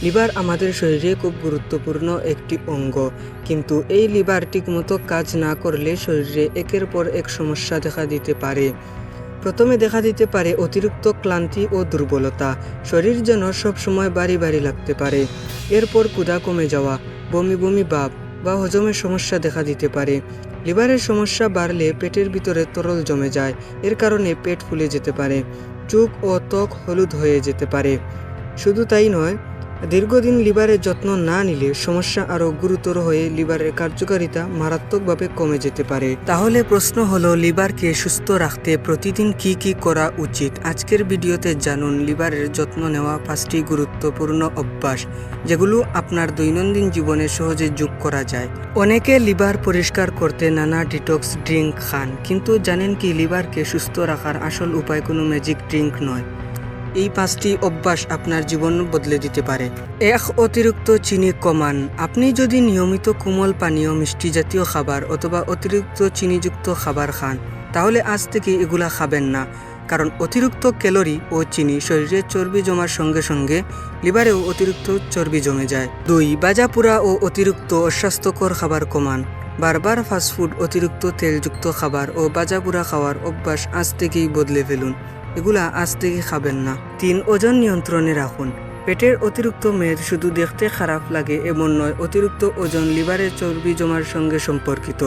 Liver আমাদের শরীরে খুব গুরুত্বপূর্ণ একটি অঙ্গ, কিন্তু এই লিভার ঠিকমতো কাজ না করলে শরীরে একের পর এক সমস্যা দেখা দিতে পারে। প্রথমে দেখা দিতে পারে অতিরিক্ত ক্লান্তি ও দুর্বলতা, শরীর যেন সবসময় ভারী ভারী লাগতে পারে। এরপর ক্ষুধা কমে যাওয়া, বমি বমি ভাব বা হজমের সমস্যা দেখা দিতে পারে। লিভারের সমস্যা বাড়লে পেটের ভিতরে তরল জমে যায়, এর কারণে পেট ফুলে যেতে পারে, চোখ ও ত্বক হলুদ হয়ে যেতে পারে। শুধু তাই নয়, দীর্ঘদিন লিভারের যত্ন না নিলে সমস্যা আরও গুরুতর হয়ে লিভারের কার্যকারিতা মারাত্মকভাবে কমে যেতে পারে। তাহলে প্রশ্ন হলো, লিভারকে সুস্থ রাখতে প্রতিদিন কি কি করা উচিত? আজকের ভিডিওতে জানুন লিভারের যত্ন নেওয়া 5টি গুরুত্বপূর্ণ অভ্যাস, যেগুলো আপনার দৈনন্দিন জীবনে সহজে যোগ করা যায়। অনেকে লিভার পরিষ্কার করতে নানা ডিটক্স ড্রিঙ্ক খান, কিন্তু জানেন কি লিভারকে সুস্থ রাখার আসল উপায় কোনো ম্যাজিক ড্রিঙ্ক নয়। এই 5টি অভ্যাস আপনার জীবন বদলে দিতে পারে। 1. অতিরিক্ত চিনি কমান। আপনি যদি নিয়মিত কোমল পানীয়, মিষ্টি জাতীয় খাবার অথবা অতিরিক্ত চিনিযুক্ত খাবার খান, তাহলে আজ থেকে এগুলা খাবেন না, কারণ অতিরিক্ত ক্যালোরি ও চিনি শরীরে চর্বি জমার সঙ্গে সঙ্গে লিভারেও অতিরিক্ত চর্বি জমে যায়। 2. ভাজাপোড়া ও অতিরিক্ত অস্বাস্থ্যকর খাবার কমান। বারবার ফাস্টফুড, অতিরিক্ত তেলযুক্ত খাবার ও ভাজাপোড়া খাওয়ার অভ্যাস আজ থেকেই বদলে ফেলুন, এগুলা আজ থেকে খাবেন না। 3. ওজন নিয়ন্ত্রণে রাখুন। পেটের অতিরিক্ত মেদ শুধু দেখতে খারাপ লাগে এমন নয়, অতিরিক্ত ওজন লিভারে চর্বি জমার সঙ্গে সম্পর্কিত।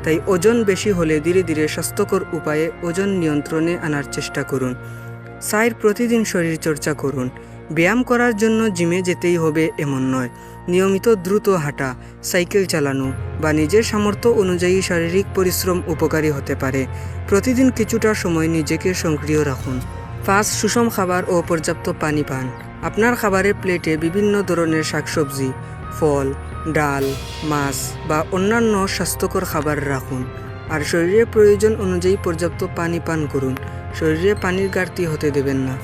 তাই ওজন বেশি হলে ধীরে ধীরে স্বাস্থ্যকর উপায়ে ওজন নিয়ন্ত্রণে আনার চেষ্টা করুন। 4. প্রতিদিন শরীরচর্চা করুন। ব্যায়াম করার জন্য জিমে যেতেই হবে এমন নয়, নিয়মিত দ্রুত হাঁটা, সাইকেল চালানো বা নিজের সামর্থ্য অনুযায়ী শারীরিক পরিশ্রম উপকারী হতে পারে। প্রতিদিন কিছুটা সময় নিজেকে সক্রিয় রাখুন। 5. সুষম খাবার ও পর্যাপ্ত পানি পান। আপনার খাবারের প্লেটে বিভিন্ন ধরনের শাকসবজি, ফল, ডাল, মাছ বা অন্যান্য স্বাস্থ্যকর খাবার রাখুন। আর শরীরের প্রয়োজন অনুযায়ী পর্যাপ্ত পানি পান করুন। শরীরে পানির ঘাটতি হতে দেবেন না।